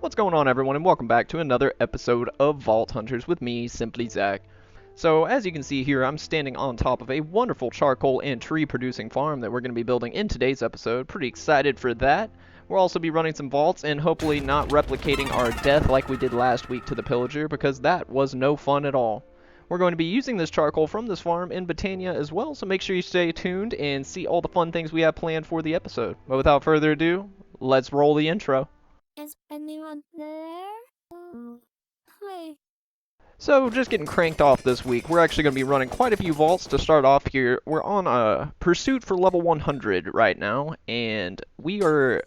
What's going on, everyone, and welcome back to another episode of Vault Hunters with me, Simply Zach. So, as you can see here, I'm standing on top of a wonderful charcoal and tree producing farm that we're going to be building in today's episode. Pretty excited for that. We'll also be running some vaults and hopefully not replicating our death like we did last week to the pillager, because that was no fun at all. We're going to be using this charcoal from this farm in Botania as well, so make sure you stay tuned and see all the fun things we have planned for the episode. But without further ado, let's roll the intro. Is anyone there? Hi. So, just getting cranked off this week, we're actually going to be running quite a few vaults to start off here. We're on a pursuit for level 100 right now, and we are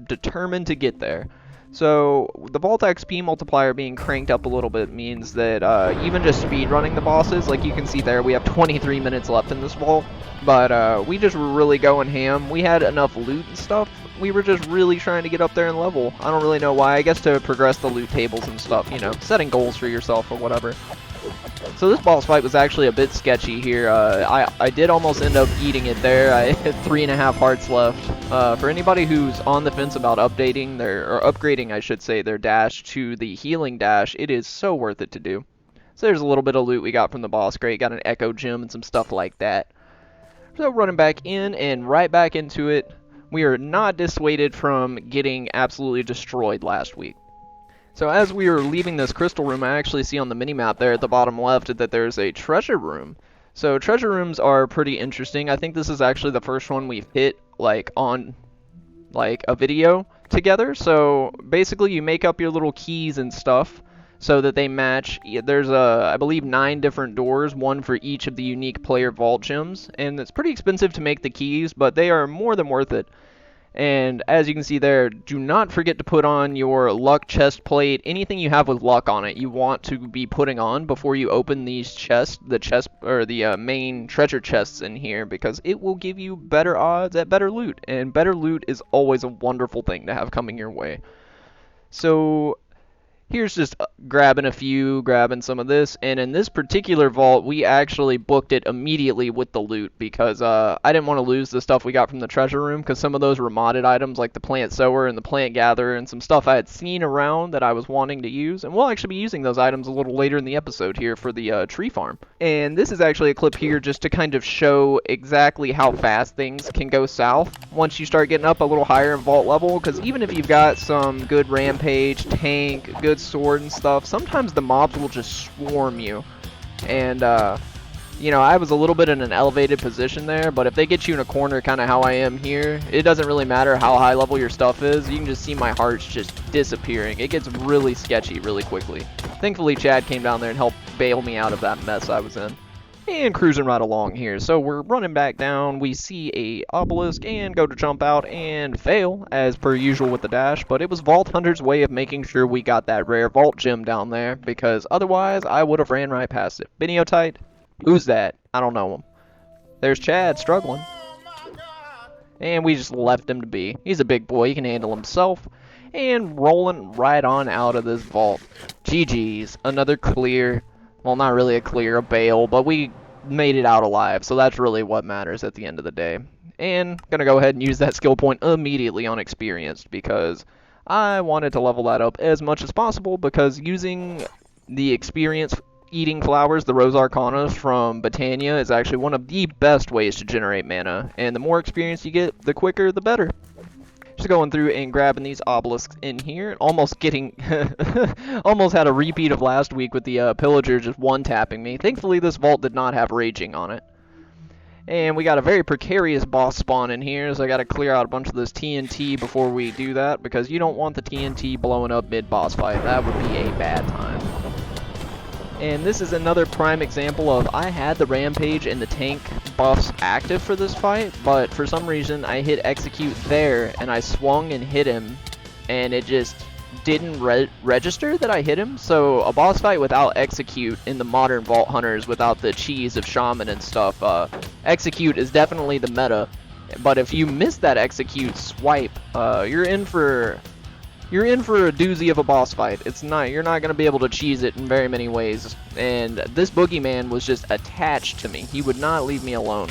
determined to get there. So, the Vault XP multiplier being cranked up a little bit means that even just speed running the bosses, like you can see there, we have 23 minutes left in this vault, but we just were really going ham. We had enough loot and stuff. We were just really trying to get up there in level. I don't really know why. I guess to progress the loot tables and stuff, you know, setting goals for yourself or whatever. So this boss fight was actually a bit sketchy here. I did almost end up eating it there. I had 3.5 hearts left. For anybody who's on the fence about updating or upgrading, I should say, their dash to the healing dash, it is so worth it to do. So there's a little bit of loot we got from the boss crate. Got an echo gem and some stuff like that. So running back in and right back into it. We are not dissuaded from getting absolutely destroyed last week. So as we are leaving this crystal room, I actually see on the minimap there at the bottom left that there's a treasure room. So treasure rooms are pretty interesting. I think this is actually the first one we've hit on a video together. So basically you make up your little keys and stuff so that they match. There's I believe 9 different doors, one for each of the unique player vault gems, and it's pretty expensive to make the keys, but they are more than worth it. And as you can see there, do not forget to put on your luck chest plate. Anything you have with luck on it, you want to be putting on before you open these chests, the main treasure chests in here, because it will give you better odds at better loot, and better loot is always a wonderful thing to have coming your way. So here's just grabbing some of this, and in this particular vault, we actually booked it immediately with the loot because I didn't want to lose the stuff we got from the treasure room, because some of those were modded items like the plant sower and the plant gatherer and some stuff I had seen around that I was wanting to use, and we'll actually be using those items a little later in the episode here for the tree farm. And this is actually a clip here just to kind of show exactly how fast things can go south once you start getting up a little higher in vault level, because even if you've got some good rampage, tank, good sword and stuff, sometimes the mobs will just swarm you. And you know, I was a little bit in an elevated position there, but if they get you in a corner kind of how I am here, it doesn't really matter how high level your stuff is. You can just see my hearts just disappearing. It gets really sketchy really quickly. Thankfully Chad came down there and helped bail me out of that mess I was in. And cruising right along here. So we're running back down. We see a obelisk and go to jump out and fail, as per usual with the dash. But it was Vault Hunter's way of making sure we got that rare vault gem down there, because otherwise I would have ran right past it. Videotight? Who's that? I don't know him. There's Chad struggling. And we just left him to be. He's a big boy. He can handle himself. And rolling right on out of this vault. GG's. Another clear. Well, not really a clear, a bail, but we made it out alive, so that's really what matters at the end of the day. And gonna go ahead and use that skill point immediately on experienced, because I wanted to level that up as much as possible, because using the experience eating flowers, the Rose Arcanas from Botania, is actually one of the best ways to generate mana, and the more experience you get, the quicker, the better. Just going through and grabbing these obelisks in here, almost getting, almost had a repeat of last week with the pillager just one-tapping me. Thankfully this vault did not have raging on it. And we got a very precarious boss spawn in here, so I gotta clear out a bunch of this TNT before we do that, because you don't want the TNT blowing up mid-boss fight. That would be a bad time. And this is another prime example of I had the rampage and the tank buffs active for this fight, but for some reason I hit execute there and I swung and hit him, and it just didn't register that I hit him. So a boss fight without execute in the modern Vault Hunters, without the cheese of shaman and stuff, execute is definitely the meta. But if you miss that execute swipe, you're in for a doozy of a boss fight. You're not gonna be able to cheese it in very many ways. And this boogeyman was just attached to me. He would not leave me alone.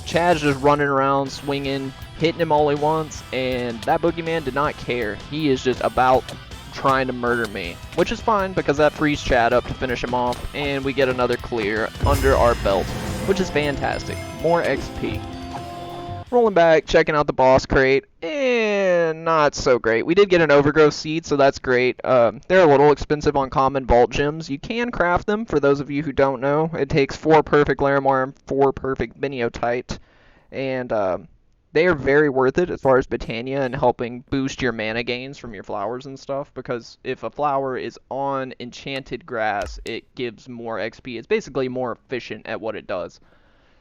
Chad's just running around, swinging, hitting him all he wants, and that boogeyman did not care. He is just about trying to murder me, which is fine because that frees Chad up to finish him off, and we get another clear under our belt, which is fantastic. More XP. Rolling back, checking out the boss crate, and not so great. We did get an overgrowth seed, so that's great. They're a little expensive on common vault gems. You can craft them, for those of you who don't know. It takes 4 perfect Larimar and 4 perfect Biniotite, and they are very worth it as far as botania and helping boost your mana gains from your flowers and stuff, because if a flower is on enchanted grass, it gives more XP. It's basically more efficient at what it does.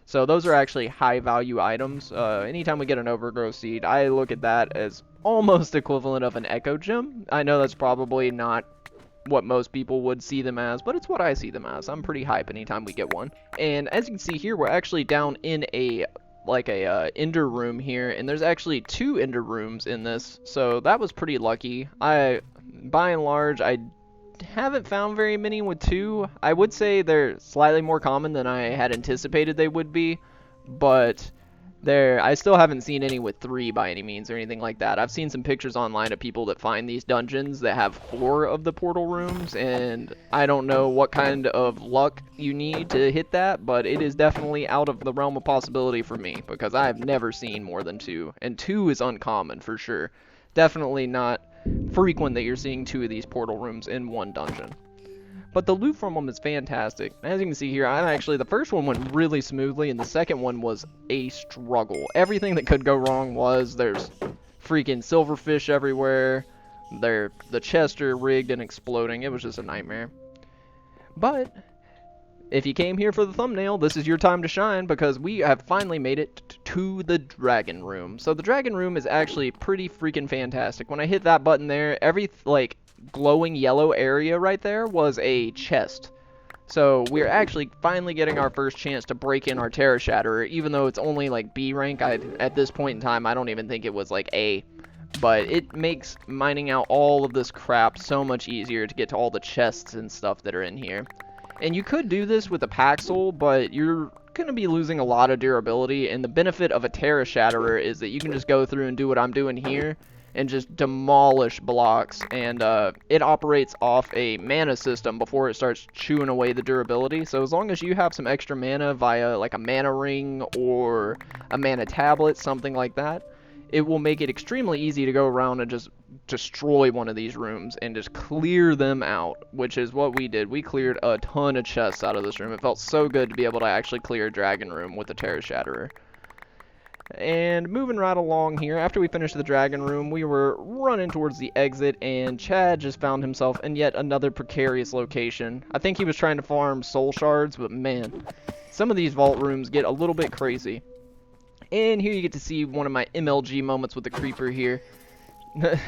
So those are actually high value items. Anytime we get an overgrowth seed, I look at that as almost equivalent of an echo gem. I know that's probably not what most people would see them as, but it's what I see them as. I'm pretty hype anytime we get one. And as you can see here, we're actually down in a ender room here, and there's actually 2 ender rooms in this, so that was pretty lucky. By and large, I haven't found very many with 2. I would say they're slightly more common than I had anticipated they would be, but I still haven't seen any with 3 by any means or anything like that. I've seen some pictures online of people that find these dungeons that have 4 of the portal rooms, and I don't know what kind of luck you need to hit that, but it is definitely out of the realm of possibility for me, because I've never seen more than 2, and 2 is uncommon for sure. Definitely not frequent that you're seeing 2 of these portal rooms in one dungeon. But the loot from them is fantastic. As you can see here, the first one went really smoothly, and the second one was a struggle. Everything that could go wrong there's freaking silverfish everywhere, the chests are rigged and exploding. It was just a nightmare. But if you came here for the thumbnail, this is your time to shine, because we have finally made it to the dragon room. So the dragon room is actually pretty freaking fantastic. When I hit that button there, every glowing yellow area right there was a chest. So we're actually finally getting our first chance to break in our TERRA Shatterer, even though it's only like B rank. At this point in time, I don't even think it was like A. But it makes mining out all of this crap so much easier to get to all the chests and stuff that are in here. And you could do this with a Paxel, but you're going to be losing a lot of durability, and the benefit of a TERRA Shatterer is that you can just go through and do what I'm doing here, and just demolish blocks, and it operates off a mana system before it starts chewing away the durability. So as long as you have some extra mana via like a mana ring or a mana tablet, something like that, it will make it extremely easy to go around and just destroy one of these rooms and just clear them out, which is what we did. We cleared a ton of chests out of this room. It felt so good to be able to actually clear a dragon room with the TERRA Shatterer. And moving right along here, after we finished the dragon room, we were running towards the exit, and Chad just found himself in yet another precarious location. I think he was trying to farm soul shards, but man, some of these vault rooms get a little bit crazy. And here you get to see one of my MLG moments with the creeper here.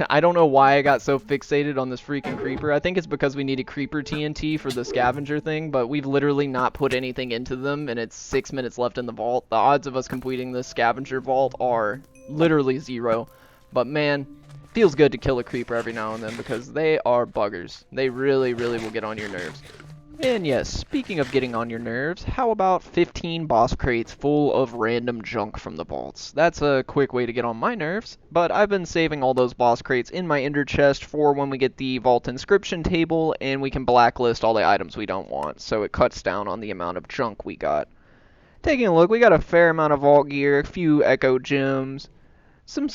I don't know why I got so fixated on this freaking creeper. I think it's because we needed creeper TNT for the scavenger thing, but we've literally not put anything into them, and it's 6 minutes left in the vault. The odds of us completing this scavenger vault are literally 0. But man, feels good to kill a creeper every now and then, because they are buggers. They really, really will get on your nerves. And yes, speaking of getting on your nerves, how about 15 boss crates full of random junk from the vaults? That's a quick way to get on my nerves, but I've been saving all those boss crates in my ender chest for when we get the vault inscription table and we can blacklist all the items we don't want, so it cuts down on the amount of junk we got. Taking a look, we got a fair amount of vault gear, a few echo gems, some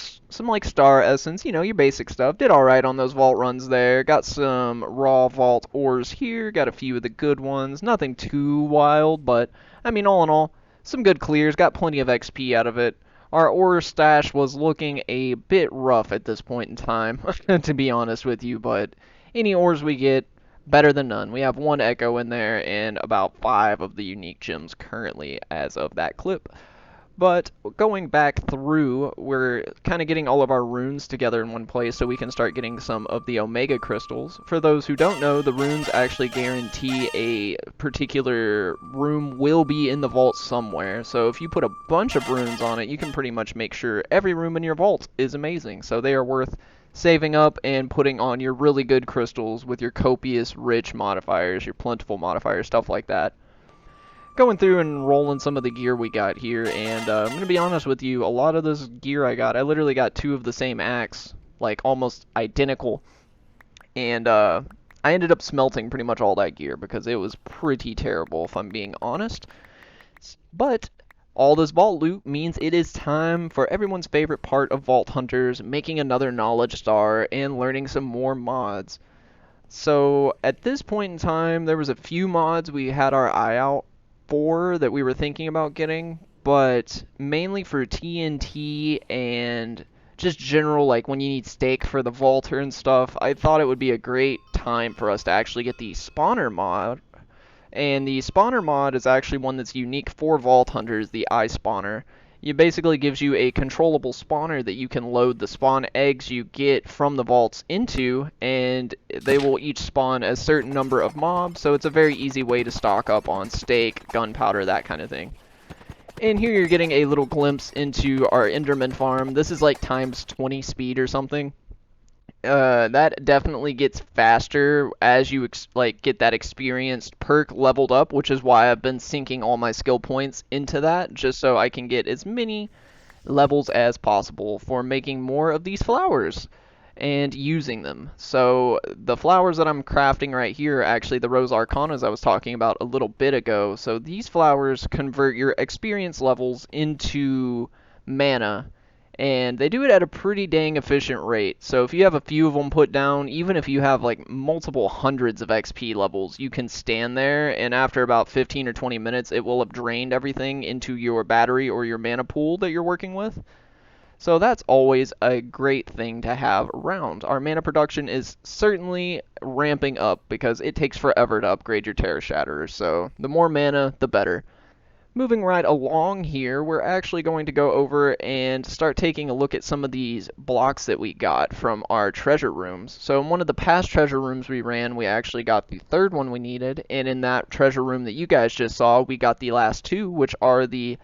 like star essence, you know, your basic stuff. Did alright on those vault runs there. Got some raw vault ores here. Got a few of the good ones. Nothing too wild, but I mean, all in all, some good clears. Got plenty of XP out of it. Our ore stash was looking a bit rough at this point in time, to be honest with you, but any ores we get, better than none. We have 1 echo in there and about 5 of the unique gems currently as of that clip. But going back through, we're kind of getting all of our runes together in one place so we can start getting some of the Omega crystals. For those who don't know, the runes actually guarantee a particular room will be in the vault somewhere. So if you put a bunch of runes on it, you can pretty much make sure every room in your vault is amazing. So they are worth saving up and putting on your really good crystals with your copious, rich modifiers, your plentiful modifiers, stuff like that. Going through and rolling some of the gear we got here, and I'm going to be honest with you, a lot of this gear I literally got 2 of the same axe, like almost identical, And I ended up smelting pretty much all that gear because it was pretty terrible, if I'm being honest. But all this vault loot means it is time for everyone's favorite part of Vault Hunters, making another knowledge star and learning some more mods. So at this point in time, there was a few mods we had our eye out for that we were thinking about getting, but mainly for TNT and just general, like when you need steak for the vaulter and stuff, I thought it would be a great time for us to actually get the spawner mod. And the spawner mod is actually one that's unique for Vault Hunters, the eye spawner. It basically gives you a controllable spawner that you can load the spawn eggs you get from the vaults into, and they will each spawn a certain number of mobs, so it's a very easy way to stock up on steak, gunpowder, that kind of thing. And here you're getting a little glimpse into our Enderman Farm. This is like times 20 speed or something. That definitely gets faster as you like get that experienced perk leveled up, which is why I've been sinking all my skill points into that, just so I can get as many levels as possible for making more of these flowers and using them. So the flowers that I'm crafting right here are actually the Rose Arcanas I was talking about a little bit ago. So these flowers convert your experience levels into mana, and they do it at a pretty dang efficient rate. So if you have a few of them put down, even if you have like multiple hundreds of XP levels, you can stand there, and after about 15 or 20 minutes, it will have drained everything into your battery or your mana pool that you're working with. So that's always a great thing to have around. Our mana production is certainly ramping up because it takes forever to upgrade your TERRA Shatterer, so the more mana, the better. Moving right along here, we're actually going to go over and start taking a look at some of these blocks that we got from our treasure rooms. So in one of the past treasure rooms we ran, we actually got the third one we needed, and in that treasure room that you guys just saw, we got the last two, which are the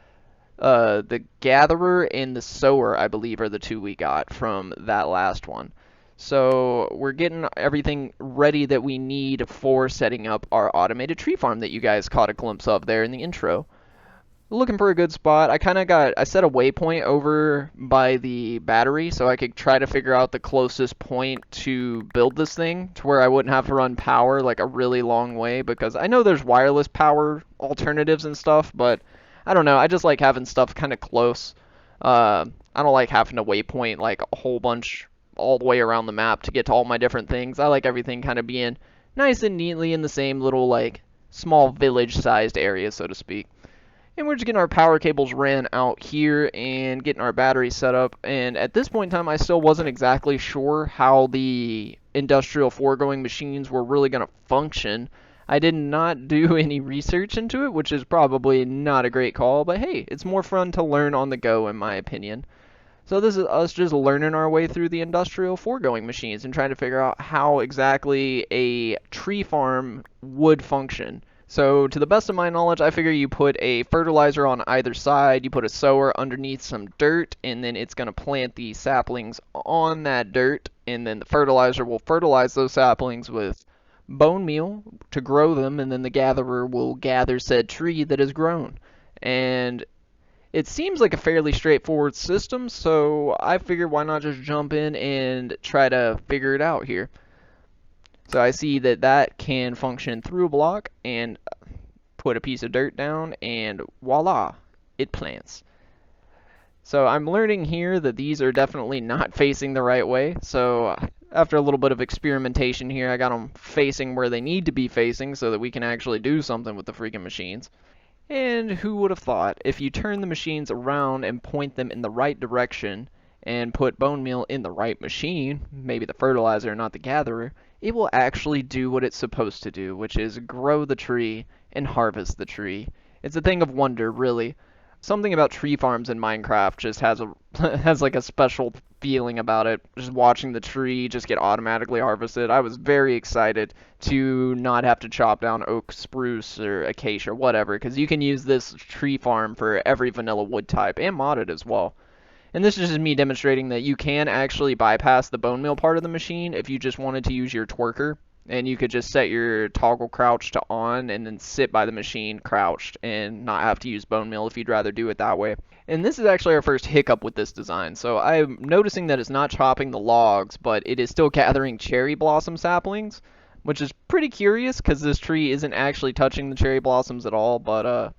gatherer and the sower, I believe, are the two we got from that last one. So we're getting everything ready that we need for setting up our automated tree farm that you guys caught a glimpse of there in the intro. Looking for a good spot. I set a waypoint over by the battery so I could try to figure out the closest point to build this thing to where I wouldn't have to run power like a really long way, because I know there's wireless power alternatives and stuff, but I don't know. I just like having stuff kind of close. I don't like having to waypoint like a whole bunch all the way around the map to get to all my different things. I like everything kind of being nice and neatly in the same little like small village-sized area, so to speak. And we're just getting our power cables ran out here and getting our battery set up. And at this point in time, I still wasn't exactly sure how the industrial foregoing machines were really going to function. I did not do any research into it, which is probably not a great call, but hey, it's more fun to learn on the go, in my opinion. So this is us just learning our way through the industrial foregoing machines and trying to figure out how exactly a tree farm would function. So to the best of my knowledge, I figure you put a fertilizer on either side, you put a sower underneath some dirt, and then it's going to plant the saplings on that dirt, and then the fertilizer will fertilize those saplings with bone meal to grow them, and then the gatherer will gather said tree that is grown. And it seems like a fairly straightforward system, so I figured why not just jump in and try to figure it out here. So I see that that can function through a block, and put a piece of dirt down, and voila, it plants. So I'm learning here that these are definitely not facing the right way. So after a little bit of experimentation here, I got them facing where they need to be facing so that we can actually do something with the freaking machines. And who would have thought, if you turn the machines around and point them in the right direction and put bone meal in the right machine, maybe the fertilizer, not the gatherer, it will actually do what it's supposed to do, which is grow the tree and harvest the tree. It's a thing of wonder, really. Something about tree farms in Minecraft just has a has like a special feeling about it. Just watching the tree just get automatically harvested. I was very excited to not have to chop down oak, spruce, or acacia, whatever, because you can use this tree farm for every vanilla wood type and modded as well. And this is just me demonstrating that you can actually bypass the bone meal part of the machine if you just wanted to use your twerker. And you could just set your toggle crouch to on and then sit by the machine crouched and not have to use bone meal if you'd rather do it that way. And this is actually our first hiccup with this design. So I'm noticing that it's not chopping the logs, but it is still gathering cherry blossom saplings, which is pretty curious because this tree isn't actually touching the cherry blossoms at all. But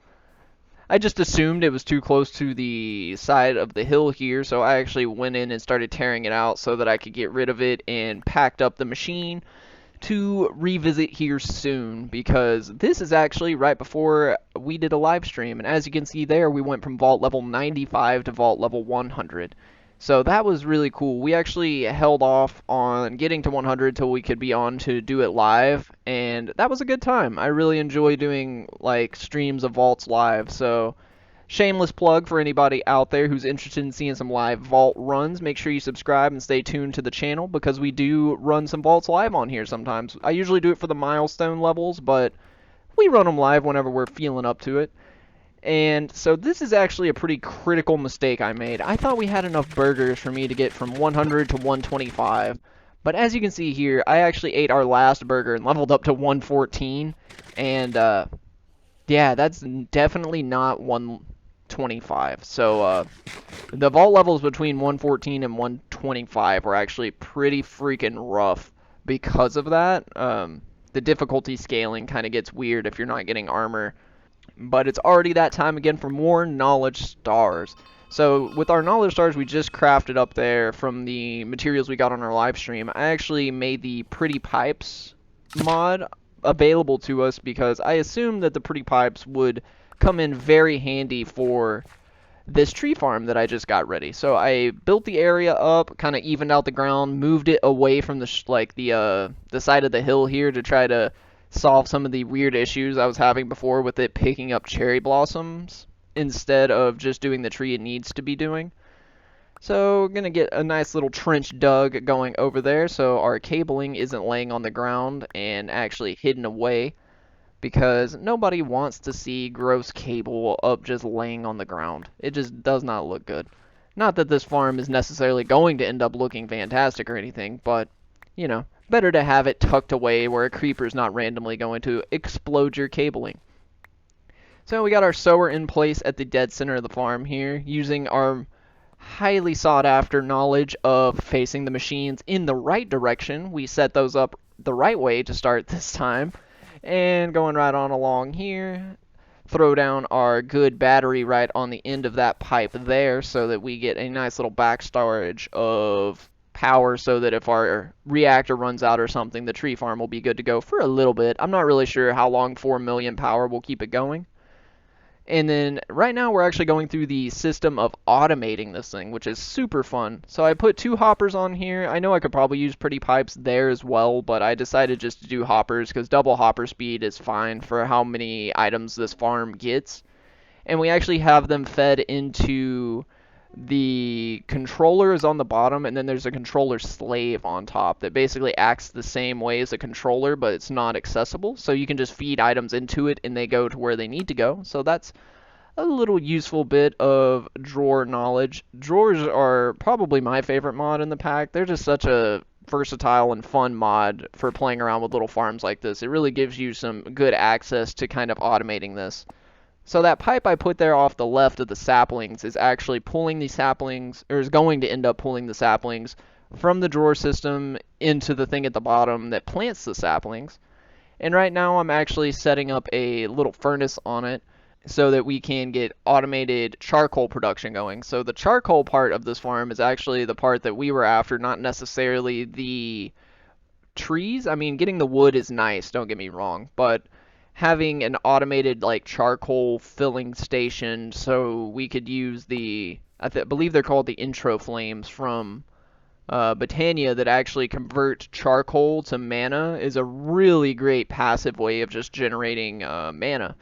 I just assumed it was too close to the side of the hill here, so I actually went in and started tearing it out so that I could get rid of it and packed up the machine to revisit here soon, because this is actually right before we did a live stream, and as you can see there, we went from vault level 95 to vault level 100. So that was really cool. We actually held off on getting to 100 till we could be on to do it live, and that was a good time. I really enjoy doing like streams of vaults live, so shameless plug for anybody out there who's interested in seeing some live vault runs. Make sure you subscribe and stay tuned to the channel because we do run some vaults live on here sometimes. I usually do it for the milestone levels, but we run them live whenever we're feeling up to it. And so this is actually a pretty critical mistake I made. I thought we had enough burgers for me to get from 100 to 125. But as you can see here, I actually ate our last burger and leveled up to 114. And yeah, that's definitely not 125. So the vault levels between 114 and 125 were actually pretty freaking rough because of that. The difficulty scaling kind of gets weird if you're not getting armor. But it's already that time again for more knowledge stars. So with our knowledge stars we just crafted up there from the materials we got on our live stream, I actually made the pretty pipes mod available to us because I assumed that the pretty pipes would come in very handy for this tree farm that I just got ready. So I built the area up, kind of evened out the ground, moved it away from the side of the hill here to try to solve some of the weird issues I was having before with it picking up cherry blossoms instead of just doing the tree it needs to be doing. So we're going to get a nice little trench dug going over there so our cabling isn't laying on the ground and actually hidden away, because nobody wants to see gross cable up just laying on the ground. It just does not look good. Not that this farm is necessarily going to end up looking fantastic or anything, but, you know, better to have it tucked away where a creeper's not randomly going to explode your cabling. So we got our sower in place at the dead center of the farm here, using our highly sought after knowledge of facing the machines in the right direction. We set those up the right way to start this time. And going right on along here, throw down our good battery right on the end of that pipe there so that we get a nice little back storage of power so that if our reactor runs out or something, the tree farm will be good to go for a little bit. I'm not really sure how long 4 million power will keep it going. And then right now we're actually going through the system of automating this thing, which is super fun. So I put 2 hoppers on here. I know I could probably use pretty pipes there as well, but I decided just to do hoppers because double hopper speed is fine for how many items this farm gets. And we actually have them fed into the controller is on the bottom, and then there's a controller slave on top that basically acts the same way as a controller, but it's not accessible. So you can just feed items into it and they go to where they need to go. So that's a little useful bit of drawer knowledge. Drawers are probably my favorite mod in the pack. They're just such a versatile and fun mod for playing around with little farms like this. It really gives you some good access to kind of automating this. So that pipe I put there off the left of the saplings is actually pulling the saplings, or is going to end up pulling the saplings from the drawer system into the thing at the bottom that plants the saplings. And right now I'm actually setting up a little furnace on it so that we can get automated charcoal production going. So the charcoal part of this farm is actually the part that we were after, not necessarily the trees. I mean, getting the wood is nice, don't get me wrong, but having an automated like charcoal filling station so we could use the believe they're called the intro flames from botania that actually convert charcoal to mana is a really great passive way of just generating mana.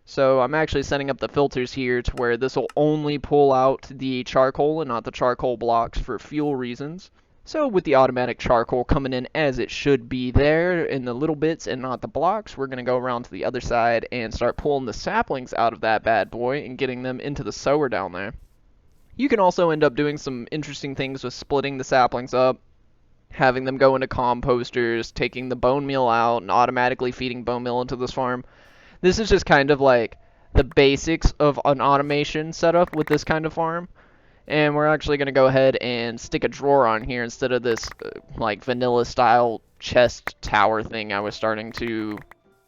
So I'm actually setting up the filters here to where this will only pull out the charcoal and not the charcoal blocks for fuel reasons. So with the automatic charcoal coming in as it should be there in the little bits and not the blocks, we're going to go around to the other side and start pulling the saplings out of that bad boy and getting them into the sower down there. You can also end up doing some interesting things with splitting the saplings up, having them go into composters, taking the bone meal out, and automatically feeding bone meal into this farm. This is just kind of like the basics of an automation setup with this kind of farm. And we're actually going to go ahead and stick a drawer on here instead of this like vanilla style chest tower thing I was starting to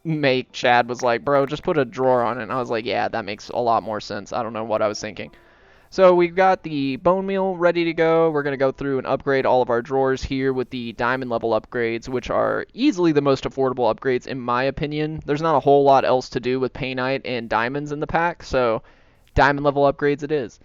make. Chad was like, bro, just put a drawer on it. And I was like, yeah, that makes a lot more sense. I don't know what I was thinking. So we've got the bone meal ready to go. We're going to go through and upgrade all of our drawers here with the diamond level upgrades, which are easily the most affordable upgrades in my opinion. There's not a whole lot else to do with painite and diamonds in the pack, so diamond level upgrades it is.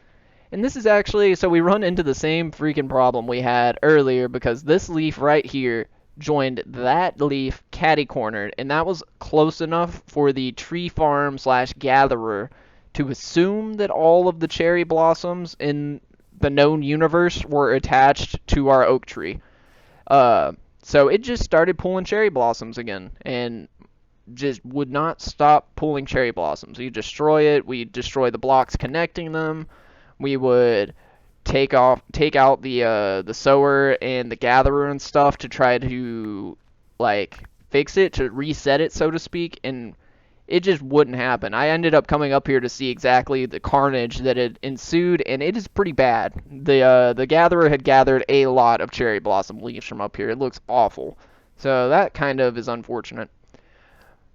And this is actually, so we run into the same freaking problem we had earlier because this leaf right here joined that leaf catty cornered, and that was close enough for the tree farm slash gatherer to assume that all of the cherry blossoms in the known universe were attached to our oak tree. So it just started pulling cherry blossoms again, and just would not stop pulling cherry blossoms. You destroy it, we destroy the blocks connecting them. We would take out the sower and the gatherer and stuff to try to like fix it, to reset it, so to speak, and it just wouldn't happen. I ended up coming up here to see exactly the carnage that had ensued, and it is pretty bad. The gatherer had gathered a lot of cherry blossom leaves from up here. It looks awful. So that kind of is unfortunate.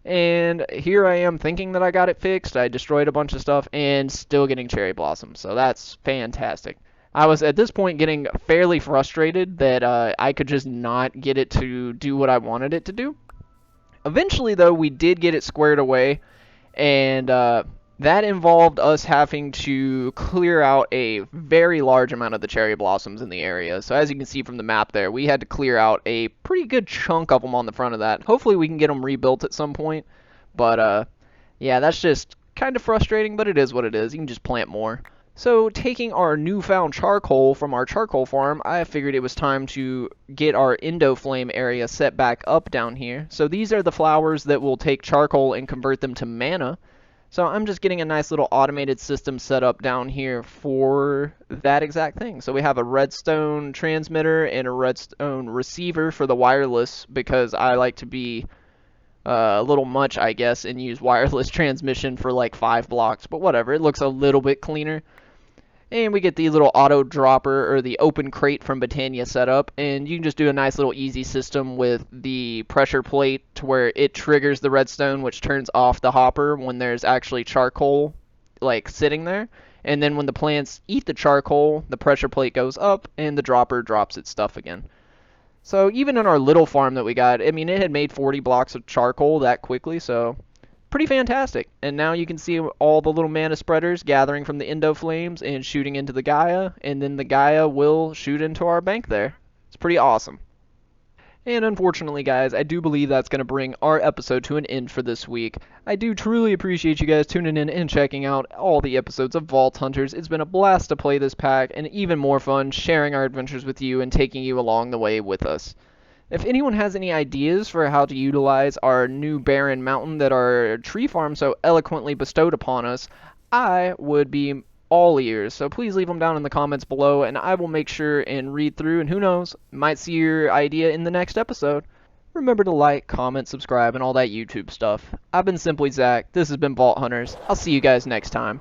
And here I am thinking that I got it fixed. I destroyed a bunch of stuff and still getting cherry blossoms. So that's fantastic. I was at this point getting fairly frustrated that I could just not get it to do what I wanted it to do. Eventually, though, we did get it squared away, and that involved us having to clear out a very large amount of the cherry blossoms in the area. So as you can see from the map there, we had to clear out a pretty good chunk of them on the front of that. Hopefully we can get them rebuilt at some point, but yeah, that's just kind of frustrating, but it is what it is. You can just plant more. So taking our newfound charcoal from our charcoal farm, I figured it was time to get our Indoflame area set back up down here. So these are the flowers that will take charcoal and convert them to mana. So I'm just getting a nice little automated system set up down here for that exact thing. So we have a redstone transmitter and a redstone receiver for the wireless because I like to be a little much, I guess, and use wireless transmission for like 5 blocks. But whatever, it looks a little bit cleaner. And we get the little auto dropper or the open crate from Botania setup, and you can just do a nice little easy system with the pressure plate to where it triggers the redstone, which turns off the hopper when there's actually charcoal like sitting there. And then when the plants eat the charcoal, the pressure plate goes up and the dropper drops its stuff again. So even in our little farm that we got, I mean, it had made 40 blocks of charcoal that quickly, so pretty fantastic. And now you can see all the little mana spreaders gathering from the Indo Flames and shooting into the Gaia, and then the Gaia will shoot into our bank there. It's pretty awesome. And unfortunately, guys, I do believe that's going to bring our episode to an end for this week. I do truly appreciate you guys tuning in and checking out all the episodes of Vault Hunters. It's been a blast to play this pack, and even more fun sharing our adventures with you and taking you along the way with us. If anyone has any ideas for how to utilize our new barren mountain that our tree farm so eloquently bestowed upon us, I would be all ears. So please leave them down in the comments below, and I will make sure and read through, and who knows, might see your idea in the next episode. Remember to like, comment, subscribe, and all that YouTube stuff. I've been Simply Zach. This has been Vault Hunters. I'll see you guys next time.